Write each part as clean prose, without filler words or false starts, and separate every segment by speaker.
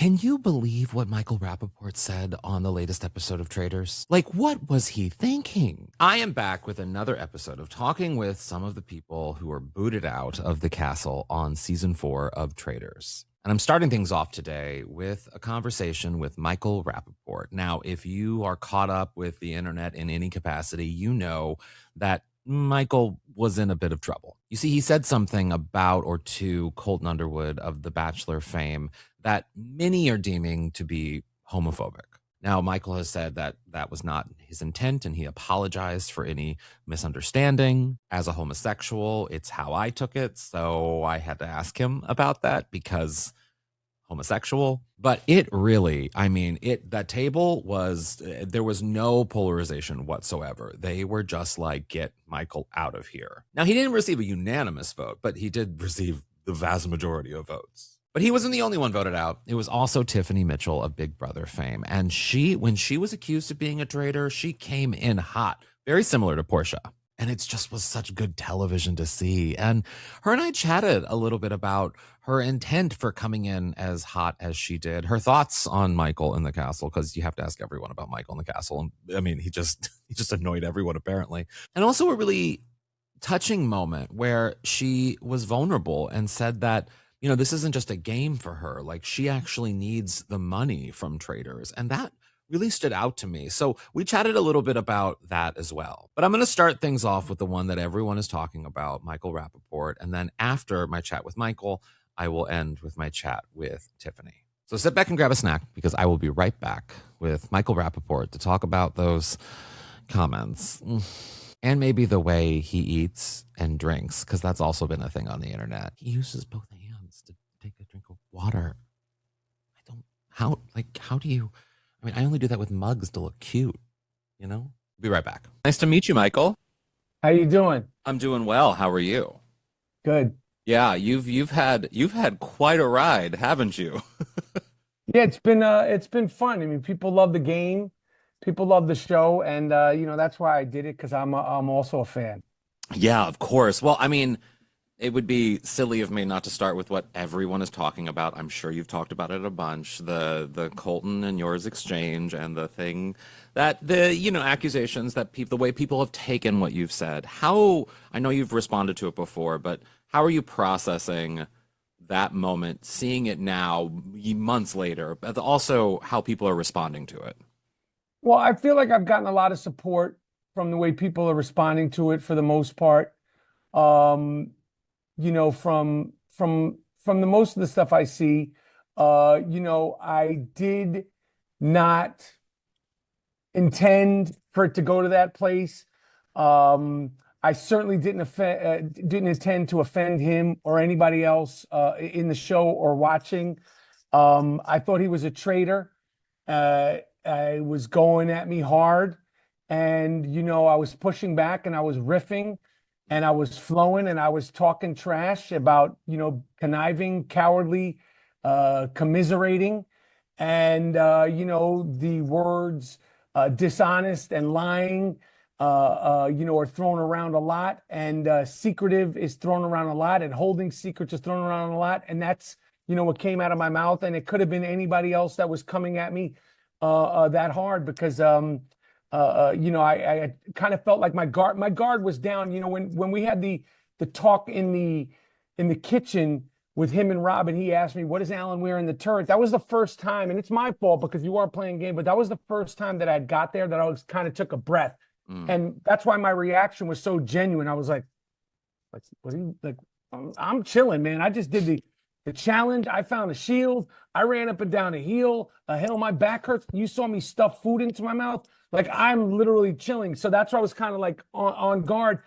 Speaker 1: Can you believe what Michael Rapaport said on the latest episode of Traitors? Like, what was he thinking? I am back with another episode of talking with some of the people who were booted out of the castle on season 4 of Traitors. And I'm starting things off today with a conversation with Michael Rapaport. Now, if you are caught up with the internet in any capacity, you know that Michael was in a bit of trouble. You see, he said something about or to Colton Underwood of The Bachelor fame that many are deeming to be homophobic. Now, Michael has said that that was not his intent, and he apologized for any misunderstanding. As a homosexual, it's how I took it, so I had to ask him about that because homosexual. But it really, that table was, there was no polarization whatsoever. They were just like, get Michael out of here. Now, he didn't receive a unanimous vote, but he did receive the vast majority of votes. But he wasn't the only one voted out. It was also Tiffany Mitchell of Big Brother fame. And when she was accused of being a traitor, she came in hot, very similar to Portia. And it just was such good television to see. And her and I chatted a little bit about her intent for coming in as hot as she did, her thoughts on Michael in the castle, because you have to ask everyone about Michael in the castle. And he just annoyed everyone, apparently. And also a really touching moment where she was vulnerable and said that, this isn't just a game for her. Like, she actually needs the money from Traitors. And that really stood out to me. So we chatted a little bit about that as well. But I'm going to start things off with the one that everyone is talking about, Michael Rapaport. And then after my chat with Michael, I will end with my chat with Tiffany. So sit back and grab a snack, because I will be right back with Michael Rapaport to talk about those comments. And maybe the way he eats and drinks, because that's also been a thing on the internet. He uses both hands to take a drink of water. How do you, I only do that with mugs to look cute, Be right back. Nice to meet you, Michael.
Speaker 2: How you doing?
Speaker 1: I'm doing well. How are you?
Speaker 2: Good.
Speaker 1: Yeah, you've had quite a ride, haven't you?
Speaker 2: Yeah, it's been fun. People love the game, people love the show, and that's why I did it, because I'm also a fan.
Speaker 1: Yeah, of course. Well, it would be silly of me not to start with what everyone is talking about. I'm sure you've talked about it a bunch. The Colton and yours exchange, and the thing that accusations that the way people have taken what you've said. How, I know you've responded to it before, but how are you processing that moment, seeing it now, months later, but also how people are responding to it?
Speaker 2: Well, I feel like I've gotten a lot of support from the way people are responding to it for the most part. From the most of the stuff I see, I did not intend for it to go to that place. I certainly didn't intend to offend him or anybody else in the show or watching. I thought he was a traitor. I was going at me hard, and I was pushing back, and I was riffing, and I was flowing, and I was talking trash about conniving, cowardly, commiserating, and the words dishonest and lying are thrown around a lot, and secretive is thrown around a lot, and holding secrets is thrown around a lot, and that's what came out of my mouth. And it could have been anybody else that was coming at me that hard, because I kind of felt like my guard was down. When we had the talk in the kitchen with him and Rob, and he asked me, what does Alan wear in the turret? That was the first time, and it's my fault because you weren't playing game, but that was the first time that I got there that I was kind of took a breath. And that's why my reaction was so genuine. I was like, what are you, like, I'm chilling, man. I just did the challenge. I found a shield. I ran up and down a hill. My back hurts. You saw me stuff food into my mouth. Like, I'm literally chilling. So that's why I was kind of like on guard.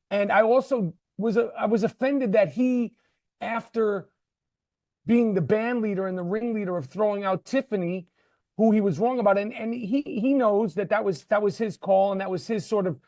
Speaker 2: And I also was offended that he, after being the band leader and the ringleader of throwing out Tiffany, who he was wrong about, and he knows that was his call, and that was his sort of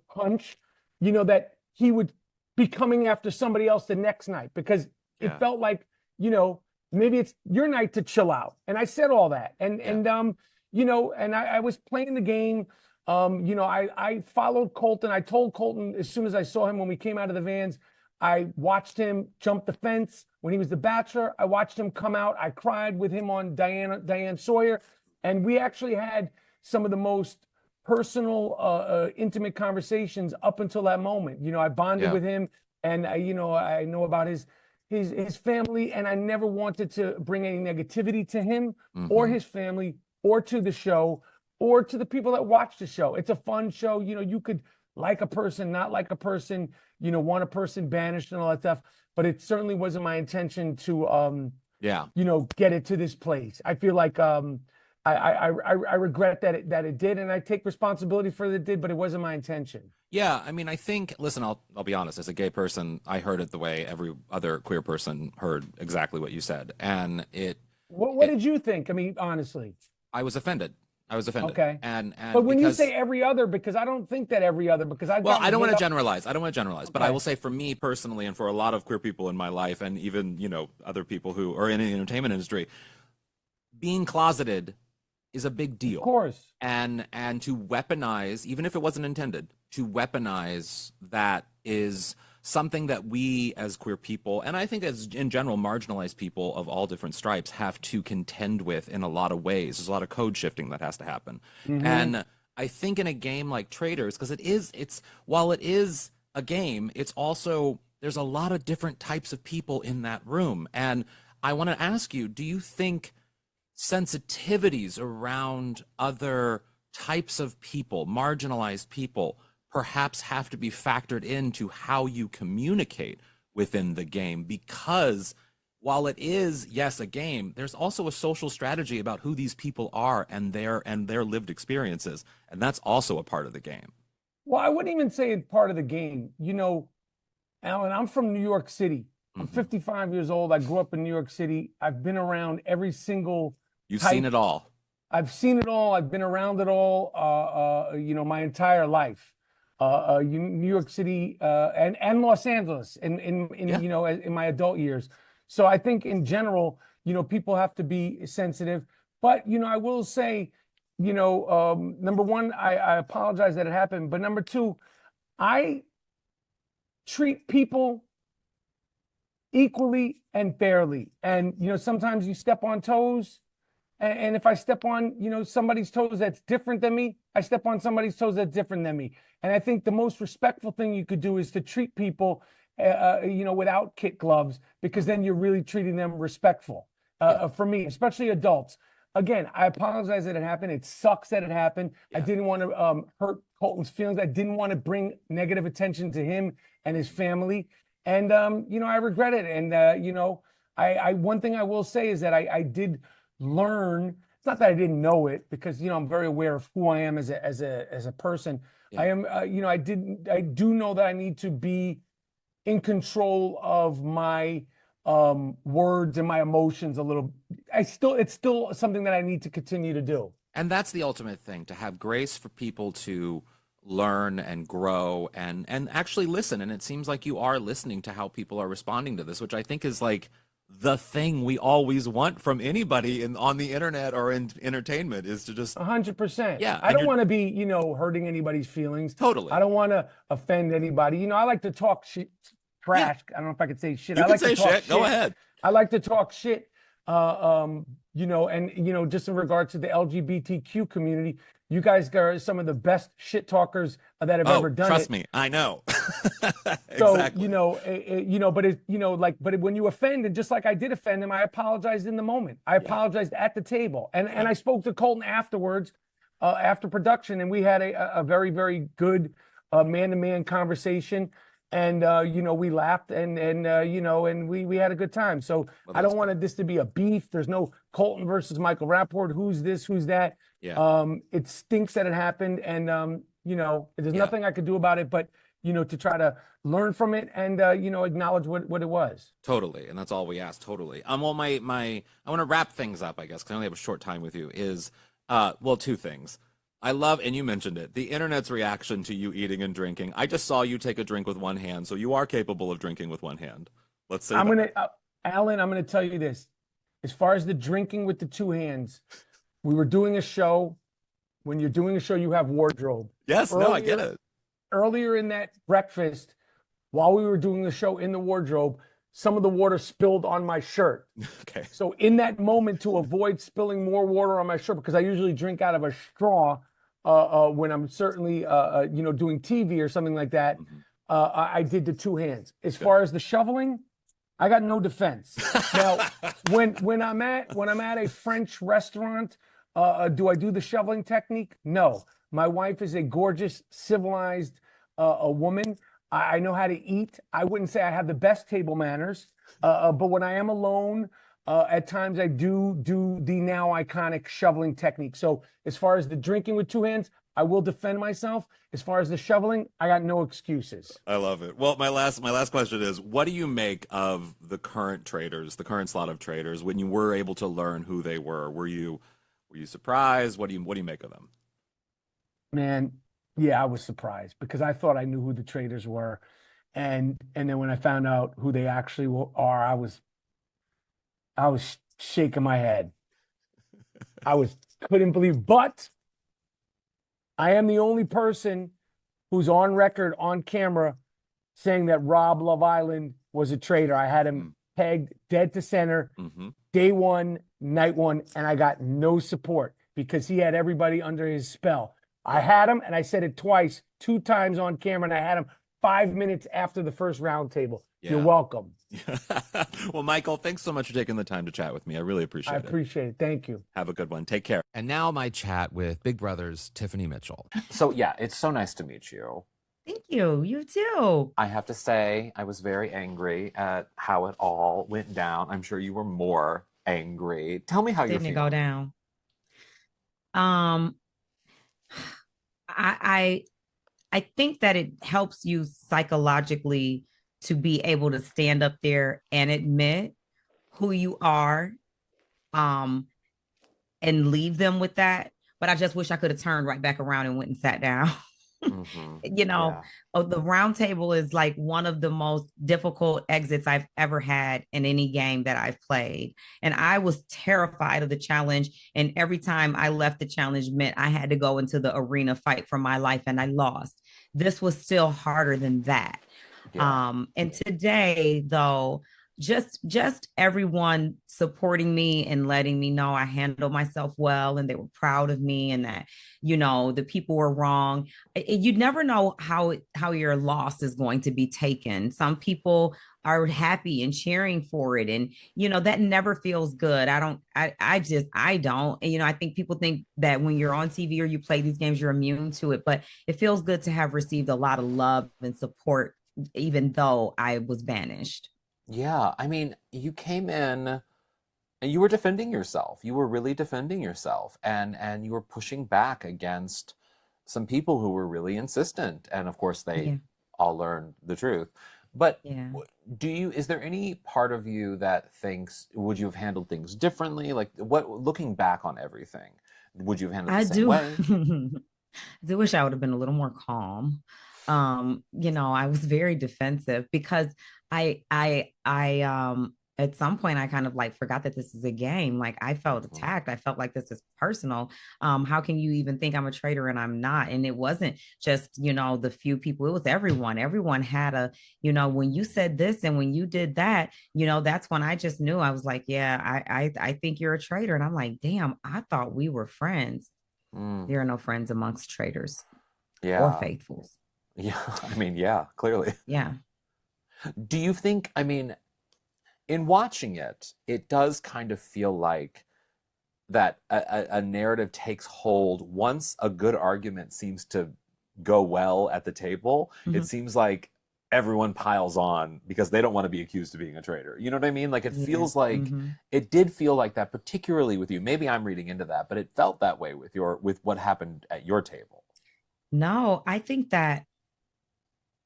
Speaker 2: hunch, that he would be coming after somebody else the next night, because it felt like maybe it's your night to chill out. And I said all that, and I was playing the game. I followed Colton. I told Colton as soon as I saw him when we came out of the vans, I watched him jump the fence. When he was The Bachelor, I watched him come out. I cried with him on Diane Sawyer. And we actually had some of the most personal, intimate conversations up until that moment. You know, I bonded with him, and I know about his family, and I never wanted to bring any negativity to him or his family or to the show or to the people that watch the show. It's a fun show. You know, you could like a person, not like a person, you know, want a person banished and all that stuff. But it certainly wasn't my intention to, you know, get it to this place. I feel like I regret that it did, and I take responsibility for it did, but it wasn't my intention.
Speaker 1: Yeah, I mean, I think, listen, I'll be honest, as a gay person, I heard it the way every other queer person heard exactly what you said. And
Speaker 2: what did you think? I mean, honestly.
Speaker 1: I was offended.
Speaker 2: Okay.
Speaker 1: And
Speaker 2: but when you say every other, because I don't think that every other, because I
Speaker 1: don't want to generalize. But I will say, for me personally, and for a lot of queer people in my life, and even, you know, other people who are in the entertainment industry, being closeted is a big deal.
Speaker 2: Of course.
Speaker 1: And to weaponize, even if it wasn't intended, to weaponize that is something that we as queer people, and I think as in general marginalized people of all different stripes, have to contend with in a lot of ways. There's a lot of code shifting that has to happen. And I think in a game like Traitors, because while it is a game, it's also, there's a lot of different types of people in that room. And I want to ask you, do you think sensitivities around other types of people, marginalized people, perhaps have to be factored into how you communicate within the game? Because while it is, yes, a game, there's also a social strategy about who these people are and their lived experiences. And that's also a part of the game.
Speaker 2: Well, I wouldn't even say it's part of the game. You know, Alan, I'm from New York City. I'm 55 years old. I grew up in New York City. I've been around every single
Speaker 1: You've seen it all.
Speaker 2: I've seen it all. I've been around it all, you know, my entire life. New York City and Los Angeles in you know, in my adult years. So I think in general, you know, people have to be sensitive. But, you know, I will say, you know, number one, I apologize that it happened. But number two, I treat people equally and fairly. And, you know, sometimes you step on toes. And if I step on, you know, somebody's toes that's different than me, I step on somebody's toes that's different than me. And I think the most respectful thing you could do is to treat people, you know, without kid gloves, because then you're really treating them respectful. For me, especially adults. Again, I apologize that it happened. It sucks that it happened. I didn't want to hurt Colton's feelings. I didn't want to bring negative attention to him and his family. And, you know, I regret it. And, you know, one thing I will say is that I did learn. It's not that I didn't know it, because, you know, I'm very aware of who I am as a person. I am, you know, I do know that I need to be in control of my words and my emotions a little. It's still something that I need to continue to do.
Speaker 1: And that's the ultimate thing, to have grace for people to learn and grow and actually listen. And it seems like you are listening to how people are responding to this, which I think is like the thing we always want from anybody on the internet or in entertainment, is to just
Speaker 2: 100%.
Speaker 1: Yeah.
Speaker 2: I don't want to be, you know, hurting anybody's feelings.
Speaker 1: Totally.
Speaker 2: I don't want to offend anybody. You know, I like to talk shit, trash. I don't know if I could say shit.
Speaker 1: You
Speaker 2: I
Speaker 1: can
Speaker 2: like
Speaker 1: say
Speaker 2: to talk
Speaker 1: shit. Go ahead.
Speaker 2: I like to talk shit. You know, and, you know, just in regard to the LGBTQ community, you guys are some of the best shit talkers that have ever done
Speaker 1: trust
Speaker 2: it.
Speaker 1: me, I know.
Speaker 2: So,
Speaker 1: Exactly.
Speaker 2: you know, but it, you know, like, but when you offend, and just like I did offend him, I apologized in the moment. I apologized at the table, and I spoke to Colton afterwards, after production, and we had a very, very good man-to-man conversation. And, you know, we laughed and you know, and we had a good time. So I don't want this to be a beef. There's no Colton versus Michael Rapaport. Who's this, who's that? It stinks that it happened. And, you know, there's nothing I could do about it, but, you know, to try to learn from it and, you know, acknowledge what it was.
Speaker 1: Totally. And that's all we ask. Totally. Well, I want to wrap things up, I guess, because I only have a short time with you, is, well, two things. I love, and you mentioned it, the internet's reaction to you eating and drinking. I just saw you take a drink with one hand, so you are capable of drinking with one hand. Let's say
Speaker 2: Alan, I'm going to tell you this. As far as the drinking with the two hands, we were doing a show. When you're doing a show, you have wardrobe.
Speaker 1: Yes, no, I get it.
Speaker 2: Earlier in that breakfast, while we were doing the show in the wardrobe, some of the water spilled on my shirt.
Speaker 1: Okay.
Speaker 2: So in that moment, to avoid spilling more water on my shirt, because I usually drink out of a straw when I'm certainly doing TV or something like that, I did the two hands. As far as the shoveling, I got no defense. Now, when I'm at a French restaurant, do I do the shoveling technique? No. My wife is a gorgeous, civilized a woman. I know how to eat. I wouldn't say I have the best table manners, but when I am alone, at times I do the now iconic shoveling technique. So as far as the drinking with two hands, I will defend myself. As far as the shoveling, I got no excuses.
Speaker 1: I love it. Well, my last question is, what do you make of the current Traitors, the current slot of Traitors, when you were able to learn who they were? Were you surprised? What do you make of them?
Speaker 2: Man, yeah, I was surprised because I thought I knew who the Traitors were. And then when I found out who they actually are, I was shaking my head. Couldn't believe, but I am the only person who's on record, on camera, saying that Rob Love Island was a traitor. I had him pegged dead to center, day one, night one, and I got no support because he had everybody under his spell. I had him, and I said it twice, 2 times on camera, and I had him 5 minutes after the first roundtable. Yeah. You're welcome.
Speaker 1: Well, Michael, thanks so much for taking the time to chat with me. I really appreciate it.
Speaker 2: I appreciate it. Thank you.
Speaker 1: Have a good one. Take care. And now my chat with Big Brother's Tiffany Mitchell.
Speaker 3: So yeah, it's so nice to meet you.
Speaker 4: Thank you. You too.
Speaker 3: I have to say, I was very angry at how it all went down. I'm sure you were more angry. Tell me how you're feeling.
Speaker 4: Didn't it go down? I think that it helps you psychologically to be able to stand up there and admit who you are, and leave them with that. But I just wish I could have turned right back around and went and sat down. The round table is like one of the most difficult exits I've ever had in any game that I've played. And I was terrified of the challenge. And every time I left the challenge meant I had to go into the arena, fight for my life, and I lost. This was still harder than that. Yeah. And today, though, just everyone supporting me and letting me know I handled myself well and they were proud of me and that, the people were wrong. You never know how your loss is going to be taken. Some people are happy and cheering for it. And, that never feels good. I don't. I think people think that when you're on TV or you play these games, you're immune to it, but it feels good to have received a lot of love and support, even though I was banished.
Speaker 3: Yeah, I mean, you came in and you were defending yourself. You were really defending yourself, and you were pushing back against some people who were really insistent. And of course, they all learned the truth. But is there any part of you that thinks, would you have handled things differently? Like looking back on everything, would you have handled it the same way?
Speaker 4: I do wish I would have been a little more calm. I was very defensive because I at some point I kind of like forgot that this is a game. Like I felt attacked. I felt like this is personal. How can you even think I'm a traitor and I'm not? And it wasn't just, the few people, it was everyone. Everyone had when you said this and when you did that, that's when I just knew. I was like, yeah, I think you're a traitor. And I'm like, damn, I thought we were friends. There are no friends amongst traitors or faithfuls.
Speaker 3: Yeah, I mean, yeah, clearly.
Speaker 4: Yeah.
Speaker 3: Do you think, in watching it, it does kind of feel like that a narrative takes hold once a good argument seems to go well at the table? It seems like everyone piles on because they don't want to be accused of being a traitor. You know what I mean? Like it feels like it did feel like that, particularly with you. Maybe I'm reading into that, but it felt that way with what happened at your table.
Speaker 4: No, I think that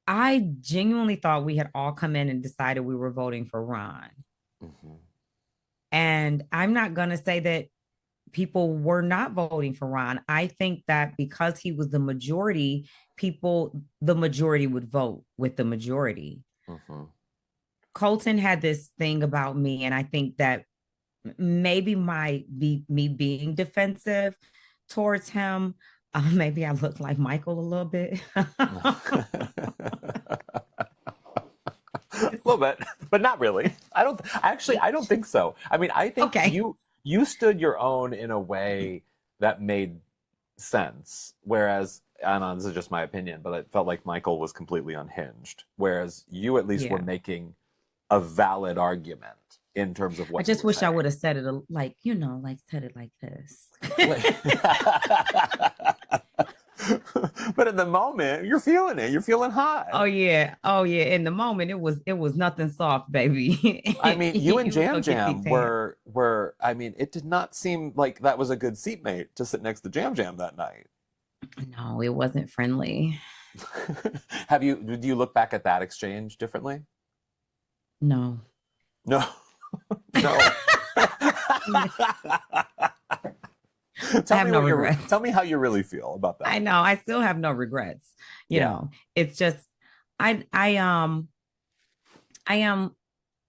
Speaker 4: I genuinely thought we had all come in and decided we were voting for Ron. And I'm not going to say that people were not voting for Ron. I think that because he was the majority, the majority would vote with the majority. Colton had this thing about me, and I think that maybe me being defensive towards him, maybe I look like Michael a little bit.
Speaker 3: little bit, but not really. I don't think so. I mean, I think
Speaker 4: Okay.
Speaker 3: you stood your own in a way that made sense. Whereas, I don't know, this is just my opinion, but it felt like Michael was completely unhinged. Whereas you at least were
Speaker 4: Yeah.
Speaker 3: making a valid argument in terms of what
Speaker 4: I just
Speaker 3: you were
Speaker 4: wish I
Speaker 3: saying.
Speaker 4: would have said it like, like said it like this.
Speaker 3: But in the moment, you're feeling it. You're feeling hot.
Speaker 4: Oh yeah. Oh yeah. In the moment, it was nothing soft, baby.
Speaker 3: I mean, you and
Speaker 4: was
Speaker 3: Jam
Speaker 4: gonna get these
Speaker 3: Jam
Speaker 4: hands.
Speaker 3: were. I mean, it did not seem like that was a good seatmate to sit next to Jam Jam that night.
Speaker 4: No, it wasn't friendly.
Speaker 3: Did you look back at that exchange differently?
Speaker 4: No.
Speaker 3: No. No.
Speaker 4: I have no regrets.
Speaker 3: Tell me how you really feel about that.
Speaker 4: I know. I still have no regrets. You know, it's just I am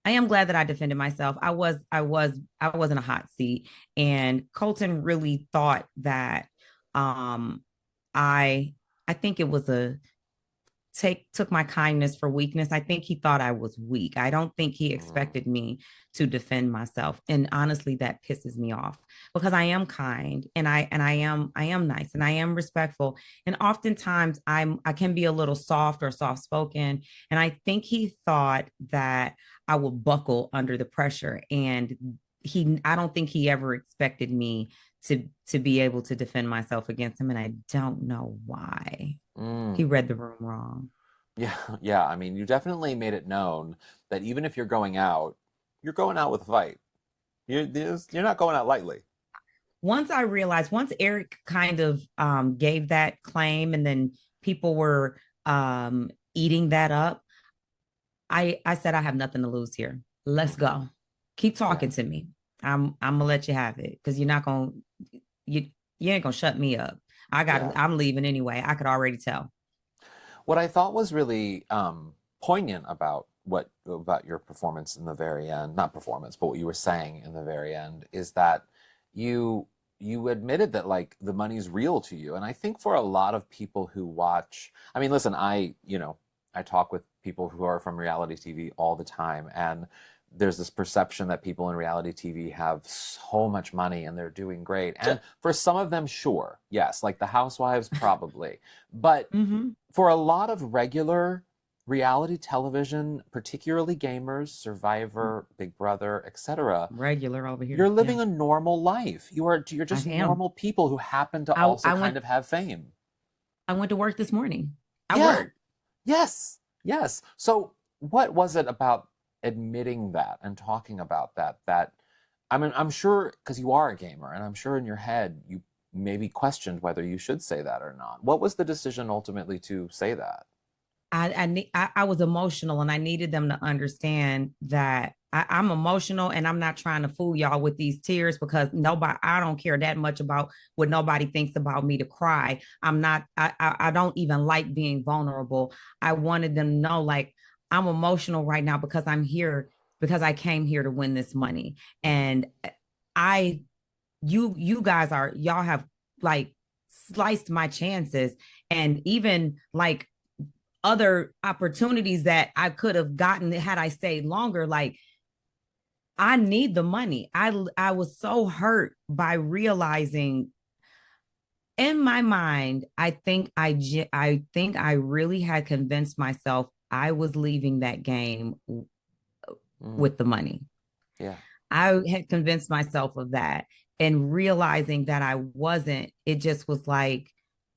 Speaker 4: glad that I defended myself. I was in a hot seat, and Colton really thought that I think it was took my kindness for weakness. I think he thought I was weak. I don't think he expected me to defend myself. And honestly, that pisses me off because I am kind and I am nice and I am respectful. And oftentimes I can be a little soft or soft spoken. And I think he thought that I would buckle under the pressure. And I don't think he ever expected me to be able to defend myself against him. And I don't know why. He read the room wrong.
Speaker 3: Yeah. I mean, you definitely made it known that even if you're going out with a fight. You're not going out lightly.
Speaker 4: Once Eric kind of gave that claim, and then people were eating that up, I said, I have nothing to lose here. Let's go. Keep talking to me. I'm gonna let you have it because you ain't gonna shut me up. I'm leaving anyway. I could already tell.
Speaker 3: What I thought was really poignant about your performance in the very end, not performance, but what you were saying in the very end, is that you admitted that like the money's real to you. And I think for a lot of people who watch, I mean, listen, I talk with people who are from reality TV all the time, and there's this perception that people in reality TV have so much money and they're doing great. And for some of them, sure, yes, like the housewives probably. But for a lot of regular reality television, particularly gamers, Survivor, Big Brother, etc.,
Speaker 4: regular over here,
Speaker 3: you're living a normal life. You're just normal people who happen to also kind of have fame.
Speaker 4: I went to work this morning. I worked.
Speaker 3: Yes. So what was it about admitting that and talking about that I mean, I'm sure, because you are a gamer, and I'm sure in your head you maybe questioned whether you should say that or not. What was the decision ultimately to say that?
Speaker 4: I was emotional, and I needed them to understand that I'm emotional, and I'm not trying to fool y'all with these tears because I don't care that much about what nobody thinks about me to cry. I don't even like being vulnerable. I wanted them to know, like, I'm emotional right now because I'm here because I came here to win this money. And you guys y'all have like sliced my chances, and even like other opportunities that I could have gotten had I stayed longer. Like, I need the money. I was so hurt by realizing in my mind, I think I really had convinced myself I was leaving that game with the money.
Speaker 3: Yeah.
Speaker 4: I had convinced myself of that, and realizing that I wasn't, it just was like,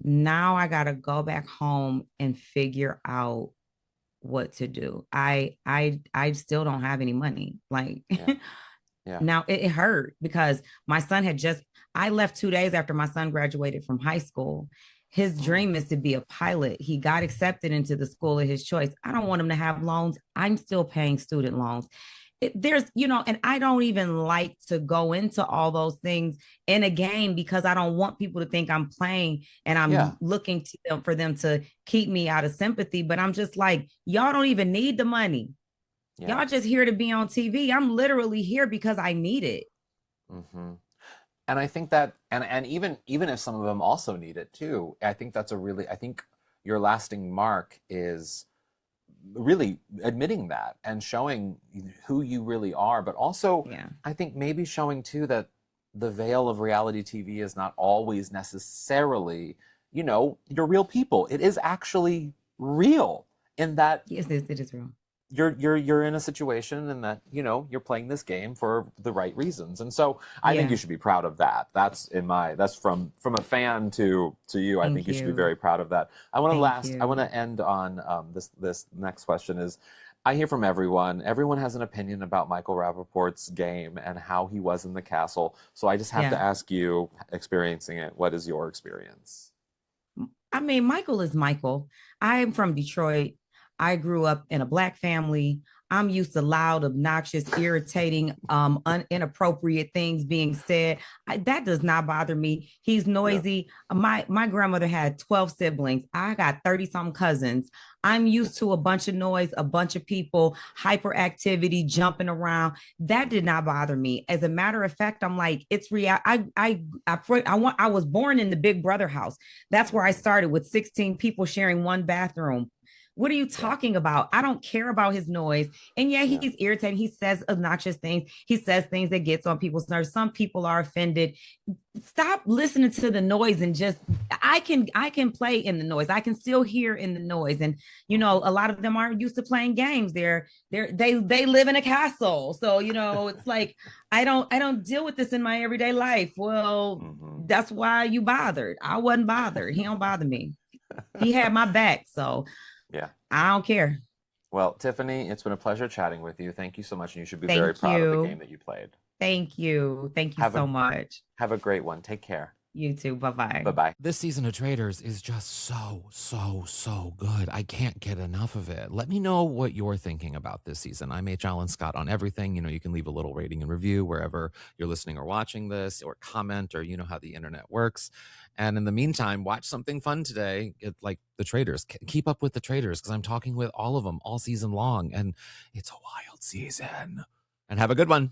Speaker 4: now I got to go back home and figure out what to do. I still don't have any money. Like, now it hurt because my son I left 2 days after my son graduated from high school. His dream is to be a pilot. He got accepted into the school of his choice. I don't want him to have loans. I'm still paying student loans. And I don't even like to go into all those things in a game because I don't want people to think I'm playing and I'm looking to them for them to keep me out of sympathy. But I'm just like, y'all don't even need the money. Y'all just here to be on TV. I'm literally here because I need it.
Speaker 3: And I think that, and even if some of them also need it too, I think I think your lasting mark is really admitting that and showing who you really are, but also
Speaker 4: Yeah.
Speaker 3: I think maybe showing too that the veil of reality TV is not always necessarily, you know, your real people. It is actually real in that
Speaker 4: Yes, it is real.
Speaker 3: you're in a situation and that, you know, you're playing this game for the right reasons. And so I think
Speaker 4: Yeah.
Speaker 3: you should be proud of that. That's from a fan to you. I
Speaker 4: Thank
Speaker 3: think you should be
Speaker 4: you.
Speaker 3: very proud of that. I want
Speaker 4: Thank
Speaker 3: to
Speaker 4: you.
Speaker 3: end on this next question is, I hear from everyone. Everyone has an opinion about Michael Rapaport's game and how he was in the castle. So I just have to
Speaker 4: Yeah.
Speaker 3: ask you, experiencing it, what is your experience?
Speaker 4: I mean, Michael is Michael. I am from Detroit. I grew up in a Black family. I'm used to loud, obnoxious, irritating, inappropriate things being said. That does not bother me. He's noisy. My grandmother had 12 siblings. I got 30-some cousins. I'm used to a bunch of noise, a bunch of people, hyperactivity, jumping around. That did not bother me. As a matter of fact, I'm like, it's real. I was born in the Big Brother house. That's where I started with 16 people sharing one bathroom. What are you talking about? I don't care about his noise. And yeah, he's irritating. He says obnoxious things. He says things that gets on people's nerves. Some people are offended. Stop listening to the noise and just I can play in the noise. I can still hear in the noise. And you know, a lot of them aren't used to playing games. They live in a castle. So, you know, it's like I don't deal with this in my everyday life. Well, that's why you bothered. I wasn't bothered. He don't bother me. He had my back. So
Speaker 3: yeah,
Speaker 4: I don't care.
Speaker 3: Well, Tiffany, it's been a pleasure chatting with you. Thank you so much. And you should be very proud of the game that you played.
Speaker 4: Thank you. Thank you so much.
Speaker 3: Have a great one. Take care.
Speaker 4: You too. Bye-bye.
Speaker 3: Bye-bye.
Speaker 1: This season of Traitors is just so good. I can't get enough of it. Let me know what you're thinking about this season. I'm H. Allen Scott on everything. You know, you can leave a little rating and review wherever you're listening or watching this, or comment, or you know how the internet works. And in the meantime, watch something fun today, like the Traitors. Keep up with the Traitors, because I'm talking with all of them all season long, and it's a wild season. And have a good one.